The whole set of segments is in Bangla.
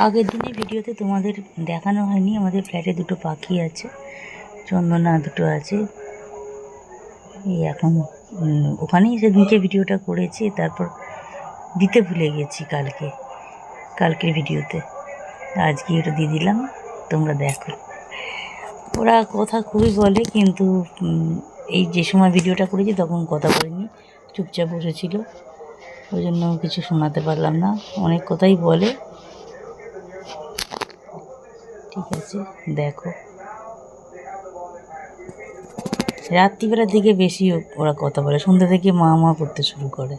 আগের দিনে ভিডিওতে তোমাদের দেখানো হয়নি, আমাদের ফ্ল্যাটে দুটো পাখি আছে, চন্দনা দুটো আছে। এই এখন ওখানেই সেদিনকে ভিডিওটা করেছি, তারপর দিতে ভুলে গেছি কালকের ভিডিওতে। আজকে ওটা দিয়ে দিলাম, তোমরা দেখো। ওরা কথা খুবই বলে, কিন্তু এই যে সময় ভিডিওটা করেছি তখন কথা বলেনি, চুপচাপ বসেছিল, ওই জন্য কিছু শোনাতে পারলাম না। অনেক কথাই বলে, ঠিক আছে দেখো। রাত্রিবেলার দিকে বেশি ওরা কথা বলে, সন্ধ্যা থেকে মা মা করতে শুরু করে।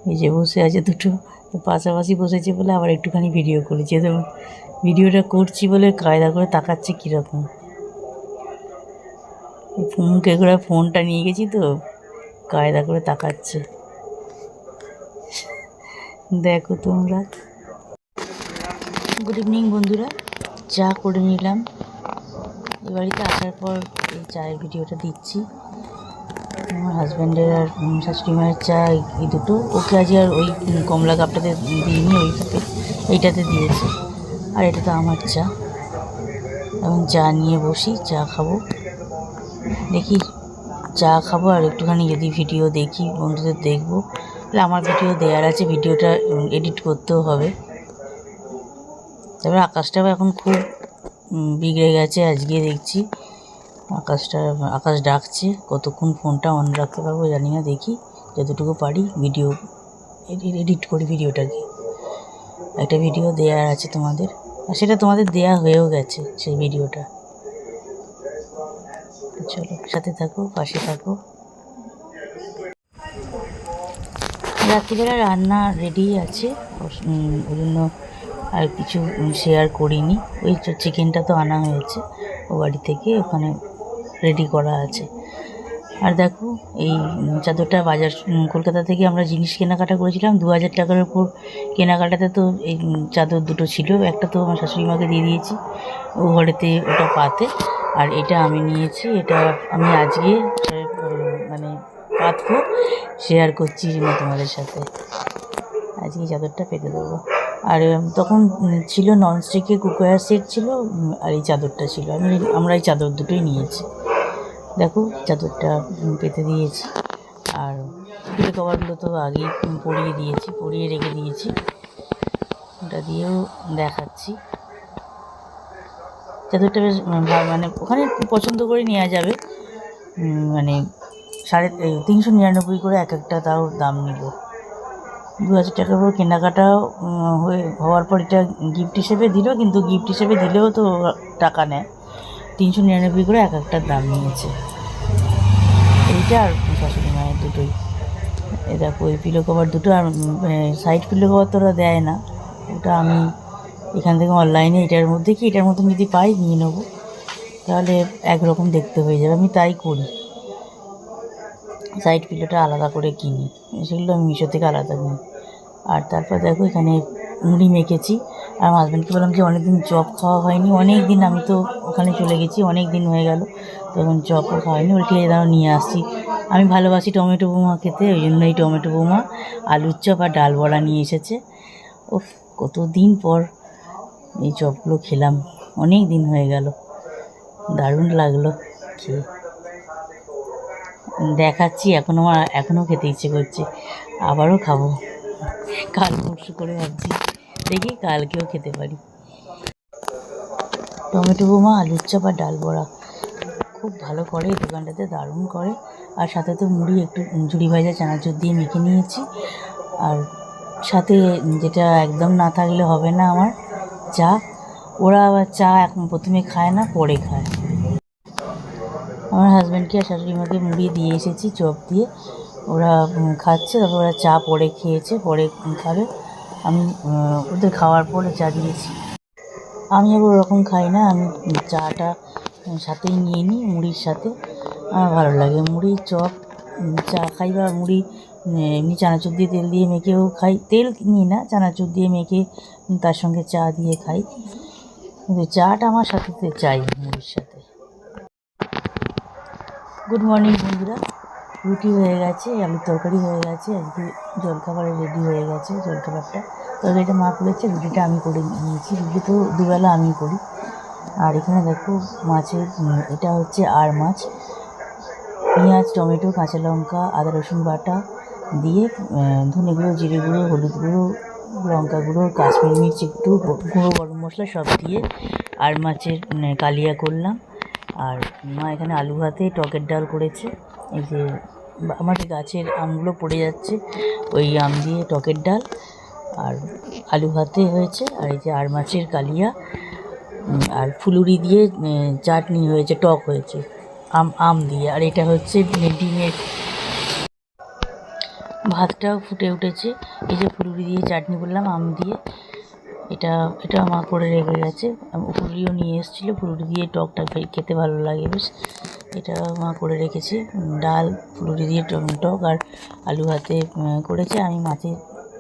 এই যে বসে আছে দুটো, পাশাপাশি বসেছে বলে আবার একটুখানি ভিডিও করেছি। তো ভিডিওটা করছি বলে কায়দা করে তাকাচ্ছে কীরকম, মুখে করে ফোনটা নিয়ে গেছি তো কায়দা করে তাকাচ্ছে, দেখো তোমরা। গুড ইভিনিং বন্ধুরা, চা করে নিলাম। এ বাড়িতে আসার পর এই চায়ের ভিডিওটা দিচ্ছি। আমার হাজব্যান্ডের আর শাশুড়ি মায়ের চা এই দুটো। ওকে আজ আর ওই কমলা কাপটাতে দিইনি, ওই কাপে এইটাতে দিয়েছে। আর এটা তো আমার চা। এখন চা নিয়ে বসি, চা খাবো। দেখি চা খাবো আর একটুখানি যদি ভিডিও দেখি, বন্ধুদের দেখবো। তাহলে আমার ভিডিও দেওয়ার আছে, ভিডিওটা এডিট করতেও হবে। তারপরে আকাশটাও এখন খুব বিগড়ে গেছে, আজকে দেখছি আকাশ ডাকছে। কতক্ষণ ফোনটা অন রাখতে পারবো জানি না, দেখি যতটুকু পারি ভিডিও এডিট করি ভিডিওটাকে। একটা ভিডিও দেওয়ার আছে তোমাদের, আর সেটা তোমাদের দেয়া হয়েও গেছে সেই ভিডিওটা। চলো সাথে থাকো, পাশে থাকো। রাত্রিবেলা রান্না রেডি আছে, ওই জন্য আর কিছু শেয়ার করিনি। ওই চিকেনটা তো আনা হয়েছে ও বাড়ি থেকে, ওখানে রেডি করা আছে। আর দেখো এই চাদরটা কলকাতা থেকে আমরা জিনিস কেনাকাটা করেছিলাম 2000 টাকার উপর কেনাকাটাতে। তো এই চাদর দুটো ছিল, একটা তো আমার শাশুড়ি মাকে দিয়ে দিয়েছি ও ঘরেতে ওটা পাতে, আর এটা আমি নিয়েছি। এটা আমি আজকে মানে পাতবো, শেয়ার করছি না তোমাদের সাথে। আজকে চাদরটা পেতে দেবো। আর তখন ছিল ননস্টিকের কুকওয়্যার সেট ছিল, আর এই চাদরটা ছিল। আমরা এই চাদর দুটোই নিয়েছি। দেখো চাদরটা পেতে দিয়েছি, আর পিলো কভারগুলো তো আগেই পরিয়ে রেখে দিয়েছি। ওটা দিয়েও দেখাচ্ছি। চাদরটা বেশ মানে ওখানে পছন্দ করে নেওয়া যাবে। মানে 399 করে এক একটা, তাও দাম নিল। 2000 টাকার উপর কেনাকাটা হওয়ার পর এটা গিফট হিসেবে দিল, কিন্তু গিফট হিসেবে দিলেও তো টাকা নেয়। 399 করে এক একটার দাম নিয়েছে। এইটা আর শাশুড়ি মায়ের দুটোই। এ দেখো ওই পিলো কভার দুটো, আর সাইড পিলো কভার তো ওরা দেয় না, ওটা আমি এখান থেকে অনলাইনে এটার মতন যদি পাই নিয়ে নেবো, তাহলে একরকম দেখতে হয়ে যাবে। আমি তাই করি, সাইড পিলোটা আলাদা করে কিনি, সেগুলো আমি মিশো থেকে আলাদা নিই। আর তারপর দেখো এখানে মুড়ি মেখেছি। আর আমার হাজব্যান্ডকে বললাম যে অনেকদিন চপ খাওয়া হয়নি, অনেক দিন আমি তো ওখানে চলে গেছি, অনেক দিন হয়ে গেল, তখন চপও খাওয়াইনি। ওই ঠিক আছে দাঁড়াও নিয়ে আসছি। আমি ভালোবাসি টমেটো বোমা খেতে, ওই জন্য এই টমেটো বোমা, আলুর চপ আর ডাল বড়া নিয়ে এসেছে। ও কতদিন পর এই চপগুলো খেলাম, অনেক দিন হয়ে গেল, দারুণ লাগলো খেয়ে। দেখাচ্ছি, এখনও খেতে ইচ্ছে করছে, আবারও খাবো। কাল পরশু করে ভাবছি, দেখি কালকেও খেতে পারি। টমেটো বোমা, আলুর চপ আর ডাল বড়া খুব ভালো করে এই দোকানটাতে, দারুণ করে। আর সাথে তো মুড়ি একটু ঝুড়ি ভাজা চানাচুর দিয়ে মেখে নিয়েছি। আর সাথে যেটা একদম না থাকলে হবে না আমার, চা। ওরা আবার চা এখন প্রথমে খায় না, পরে খায়। আমার হাজব্যান্ডকে আর শাশুড়ি মাকে মুড়ি দিয়ে এসেছি চপ দিয়ে, ওরা খাচ্ছে। তারপর ওরা চা পরে খেয়েছে, পরে খাবে। আমি ওদের খাওয়ার পরে চা দিয়েছি। আমি আবার ওরকম খাই না, আমি চাটা সাথেই নিয়ে নিই মুড়ির সাথে, আমার ভালো লাগে। মুড়ি চপ চা খাই, বা মুড়ি এমনি চানাচুর দিয়ে তেল দিয়ে মেখেও খাই। তেল নিই না, চানাচুর দিয়ে মেখে তার সঙ্গে চা দিয়ে খাই, কিন্তু চাটা আমার সাথে চাই মুড়ির সাথে। গুড মর্নিং বন্ধুরা, রুটি হয়ে গেছে, আলুর তরকারি হয়ে গেছে, আজকে জলখাবারে রেডি হয়ে গেছে। জলখাবারটা তরকারিটা মা করেছে, রুটিটা আমি করে নিয়েছি। রুটি তো দুবেলা আমি করি। আর এখানে দেখো মাছের, এটা হচ্ছে আর মাছ, পেঁয়াজ, টমেটো, কাঁচা লঙ্কা, আদা রসুন বাটা দিয়ে ধনে গুঁড়ো, জিরে গুঁড়ো, হলুদ গুঁড়ো, লঙ্কা গুঁড়ো, কাশ্মীরি মির্চ একটু, গুঁড়ো গরম মশলা সব দিয়ে আর মাছের কালিয়া করলাম। আর মা এখানে আলু ভাতে টকের ডাল করেছে। এই যে আমার গাছের আমগুলো পড়ে যাচ্ছে, ওই আম দিয়ে টকের ডাল আর আলু ভাতে হয়েছে। আর এই যে আর মাছের কালিয়া আর ফুলুরি দিয়ে চাটনি হয়েছে, টক হয়েছে আম দিয়ে। আর এটা হচ্ছে ডিমের, ভাতটাও ফুটে উঠেছে। এই যে ফুলুরি দিয়ে চাটনি বললাম, আম দিয়ে, এটা মা করে রেখে গেছে। ফুলুরিও নিয়ে এসেছিলো, ফুলুরি দিয়ে টকটা খেতে ভালো লাগে বেশ। এটা মা করে রেখেছে, ডাল ফুলুরি দিয়ে টক আর আলু ভাতে করেছে। আমি মাছের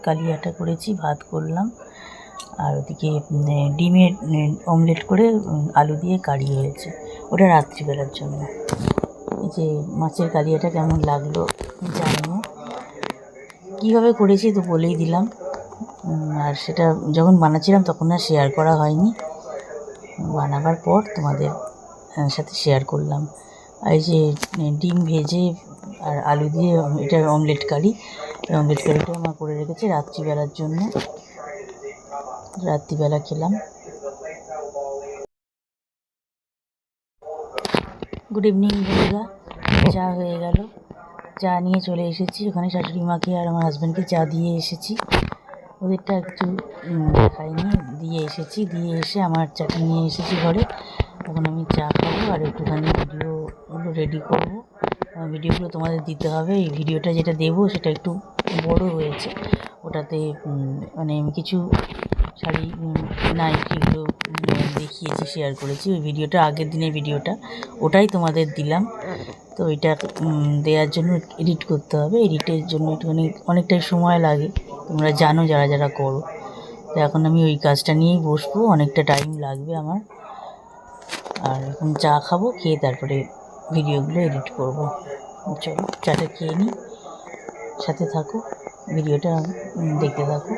কালিয়াটা করেছি, ভাত করলাম। আর ওদিকে ডিমের অমলেট করে আলু দিয়ে কারি হয়েছে, ওটা রাত্রিবেলার জন্য। এই যে মাছের কালিয়াটা কেমন লাগলো জানিও। কীভাবে করেছি তো বলেই দিলাম। আর সেটা যখন বানাচ্ছিলাম তখন আর শেয়ার করা হয়নি, বানাবার পর তোমাদের সাথে শেয়ার করলাম। আর এই যে ডিম ভেজে আর আলু দিয়ে এটা অমলেট কারি, এই অমলেট কারিটা আমার করে রেখেছি রাত্রিবেলার জন্য। রাত্রিবেলা খেলাম। গুড ইভিনিং বন্ধুরা, চা হয়ে গেল, চা নিয়ে চলে এসেছি। ওখানে শাশুড়ি মাকে আর আমার হাজব্যান্ডকে চা দিয়ে এসেছি। ওদেরটা একটু খাইনি, দিয়ে এসেছি। দিয়ে এসে আমার চাটা নিয়ে এসেছি ঘরে। এখন আমি চা খাবো আর একটুখানি ভিডিওগুলো রেডি করবো। ভিডিওগুলো তোমাদের দিতে হবে। এই ভিডিওটা যেটা দেবো সেটা একটু বড় হয়েছে, ওটাতে মানে আমি কিছু শাড়ি নাইটিগুলো দেখিয়েছি, শেয়ার করেছি। ওই ভিডিওটা আগের দিনের ভিডিওটা, ওটাই তোমাদের দিলাম। তো এটা দেওয়ার জন্য এডিট করতে হবে। এডিটের জন্য একটুখানি অনেকটাই সময় লাগে, তোমরা জানো যারা যারা করো। তো এখন আমি ওই কাজটা নিয়েই বসবো, অনেকটা টাইম লাগবে আমার। আর এখন চা খাবো, খেয়ে তারপরে ভিডিওগুলো এডিট করব। চলো চাটা খেয়ে নিই, সাথে থাকো, ভিডিওটা দেখতে থাকো।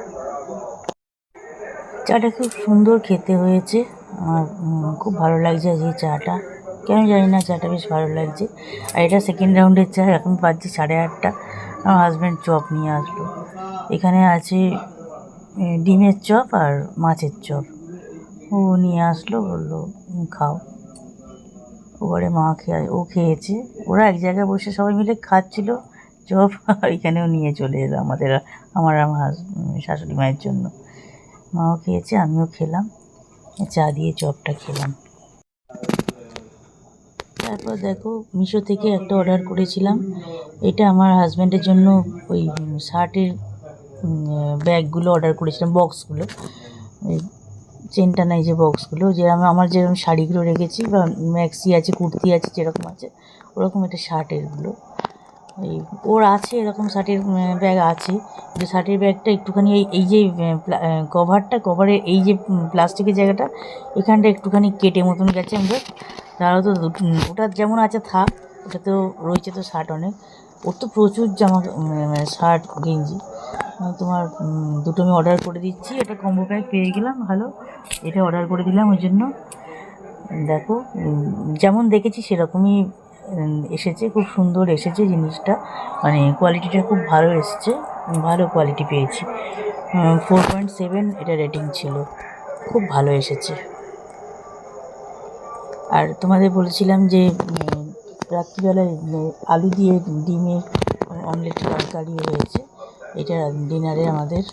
চাটা খুব সুন্দর খেতে হয়েছে, আমার খুব ভালো লাগছে আজকে চাটা। কেন জানি না, চাটা বেশ ভালো লাগছে। আর এটা সেকেন্ড রাউন্ডের চা, এখন বাজছে 8:30। আমার হাজব্যান্ড চপ নিয়ে আসলো। এখানে আছে ডিমের চপ আর মাছের চপ, ও নিয়ে আসলো, বললো খাও। ওবারে মা ও খেয়েছে। ওরা এক জায়গায় বসে সবাই মিলে খাচ্ছিল চপ, আর এখানেও নিয়ে চলে এলো আমার শাশুড়ি মায়ের জন্য। মাও খেয়েছে, আমিও খেলাম, চা দিয়ে চপটা খেলাম। তারপর দেখো মিশো থেকে একটা অর্ডার করেছিলাম। এটা আমার হাজব্যান্ডের জন্য ওই শার্টের ব্যাগগুলো অর্ডার করেছিলাম, বক্সগুলো, ওই চেনটা নাই যে বক্সগুলো, যে আমার যেরকম শাড়িগুলো রেখেছি বা ম্যাক্সি আছে, কুর্তি আছে, যেরকম আছে ওরকম একটা শার্টেরগুলো। এই ওর আছে এরকম শার্টের ব্যাগ আছে, যে শার্টের ব্যাগটা একটুখানি এই যে কভারের এই যে প্লাস্টিকের জায়গাটা, এখানটা একটুখানি কেটে মতন গেছে। আমরা তারাও তো ওটা যেমন আছে থাক, ওটা তো রয়েছে তো শার্ট অনেক, ওর তো প্রচুর জামা শার্ট গেঞ্জি। তোমার দুটো আমি অর্ডার করে দিচ্ছি, এটা কম্বো প্যাক পেয়ে গেলাম, ভালো, এটা অর্ডার করে দিলাম। ওই জন্য দেখো যেমন দেখেছি সেরকমই এসেছে, খুব সুন্দর এসেছে জিনিসটা, মানে কোয়ালিটিটা খুব ভালো এসেছে, ভালো কোয়ালিটি পেয়েছি। 4.7 এটা রেটিং ছিল, খুব ভালো এসেছে। আর তোমাদের বলেছিলাম যে রাত্রিবেলায় আলু দিয়ে ডিমের অমলেট তরকারি হয়েছে, এটা ডিনারে আমাদের।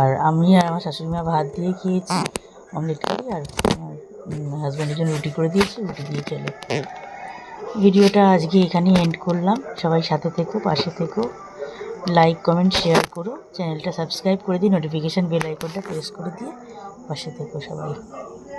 আর আমি আর আমার শাশুড়ি মা ভাত দিয়ে খেয়েছি অমলেট কারি, আর হাজব্যান্ডের জন্য রুটি করে দিয়েছি, রুটি দিয়ে চলে। ভিডিওটা আজকে এখানেই এন্ড করলাম। সবাই সাথে থেকো, পাশে থেকো, লাইক কমেন্ট শেয়ার করো, চ্যানেলটা সাবস্ক্রাইব করে দিই, নোটিফিকেশান বেল আইকনটা প্রেস করে দিয়ে পাশে থেকো সবাই।